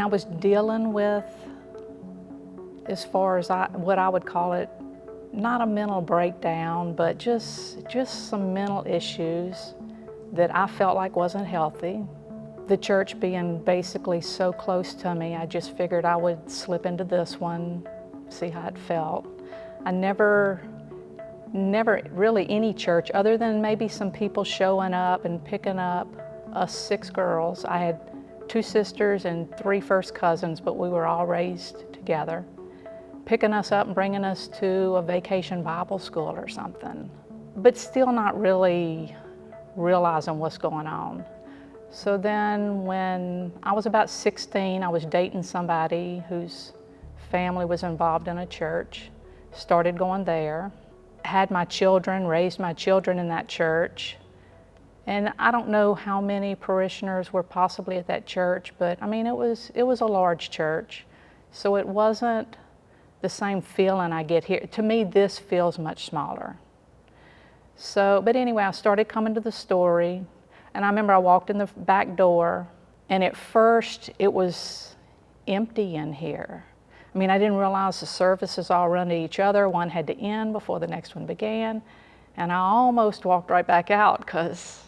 I was dealing with, as far as what I would call it, not a mental breakdown, but just some mental issues that I felt like wasn't healthy. The church being basically so close to me, I just figured I would slip into this one, see how it felt. I never really any church, other than maybe some people showing up and picking up us 6 girls. I had 2 sisters and 3 first cousins, but we were all raised together, picking us up and bringing us to a vacation Bible school or something, but still not really realizing what's going on. So then when I was about 16, I was dating somebody whose family was involved in a church, started going there, had my children, raised my children in that church. And I don't know how many parishioners were possibly at that church, but it was a large church. So it wasn't the same feeling I get here. To me, this feels much smaller. So, but anyway, I started coming to the story, and I remember I walked in the back door, and at first it was empty in here. I didn't realize the services all run to each other. One had to end before the next one began, and I almost walked right back out because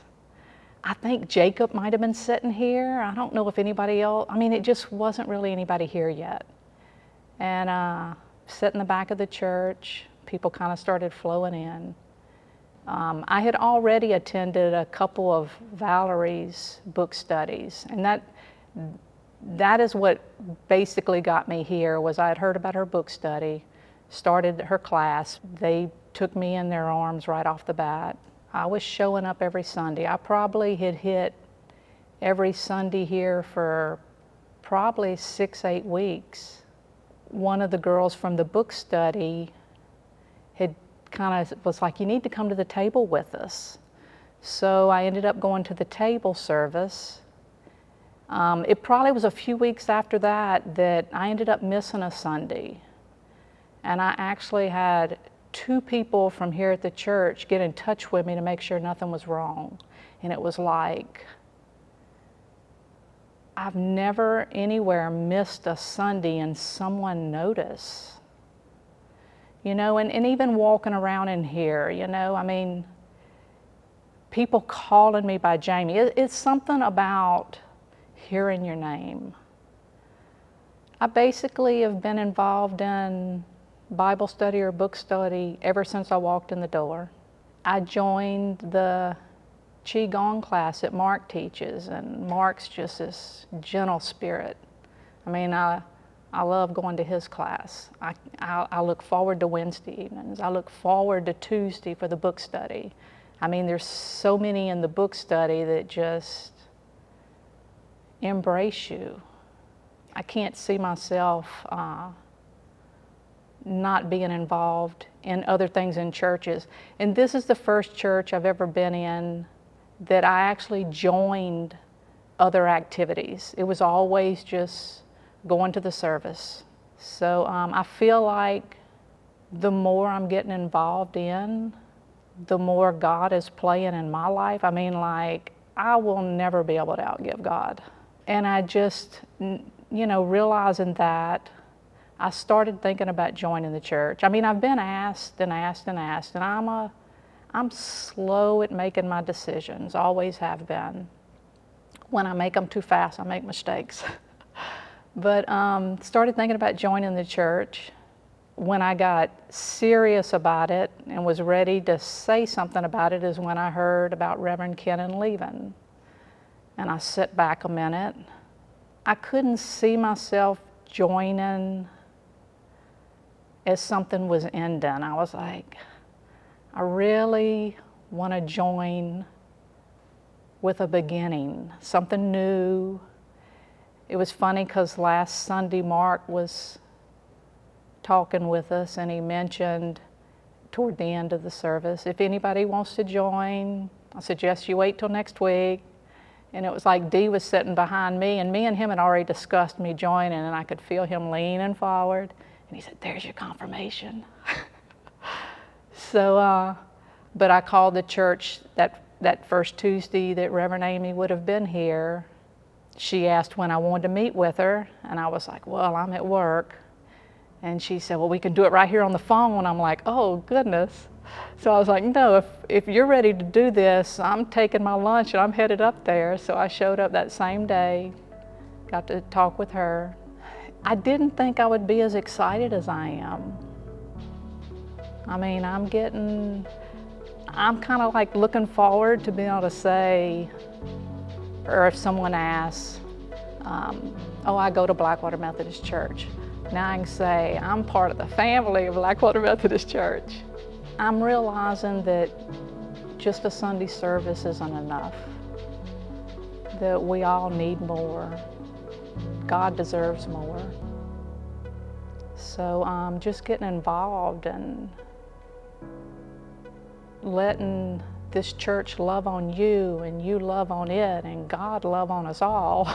I think Jacob might have been sitting here. I don't know if anybody else, it just wasn't really anybody here yet. And sit in the back of the church, people kind of started flowing in. I had already attended a couple of Valerie's book studies, and that is what basically got me here. Was I had heard about her book study, started her class. They took me in their arms right off the bat. I was showing up every Sunday. I probably had hit every Sunday here for probably 6-8 weeks. One of the girls from the book study had kind of was like, you need to come to the table with us. So I ended up going to the table service. It probably was a few weeks after that I ended up missing a Sunday. And I actually had 2 people from here at the church get in touch with me to make sure nothing was wrong. And it was like, I've never anywhere missed a Sunday and someone noticed. And even walking around in here, people calling me by Jaimi. It's something about hearing your name. I basically have been involved in Bible study or book study ever since I walked in the door. I joined the Qigong class that Mark teaches, and Mark's just this gentle spirit. I love going to his class. I look forward to Wednesday evenings. I look forward to Tuesday for the book study. There's so many in the book study that just embrace you. I can't see myself not being involved in other things in churches. And this is the first church I've ever been in that I actually joined other activities. It was always just going to the service. So I feel like the more I'm getting involved in, the more God is playing in my life. I will never be able to outgive God. And I just, realizing that, I started thinking about joining the church. I've been asked and asked and asked, and I'm slow at making my decisions, always have been. When I make them too fast, I make mistakes. But started thinking about joining the church. When I got serious about it and was ready to say something about it is when I heard about Reverend Kennan leaving. And I sat back a minute. I couldn't see myself joining as something was ending. I was like, I really want to join with a beginning, something new. It was funny because last Sunday Mark was talking with us, and he mentioned toward the end of the service, if anybody wants to join, I suggest you wait till next week. And it was like Dee was sitting behind me, and him had already discussed me joining, and I could feel him leaning forward. And he said, "There's your confirmation." So, but I called the church that first Tuesday that Reverend Amy would have been here. she asked when I wanted to meet with her, and I was like, well, I'm at work. And she said, well, we can do it right here on the phone. I'm like, oh, goodness. So I was like, no, if you're ready to do this, I'm taking my lunch and I'm headed up there. So I showed up that same day, got to talk with her. I didn't think I would be as excited as I am. I mean, I'm kind of like looking forward to being able to say, or if someone asks, oh, I go to Blackwater Methodist Church. Now I can say, I'm part of the family of Blackwater Methodist Church. I'm realizing that just a Sunday service isn't enough, that we all need more. God deserves more. So just getting involved and letting this church love on you and you love on it and God love on us all.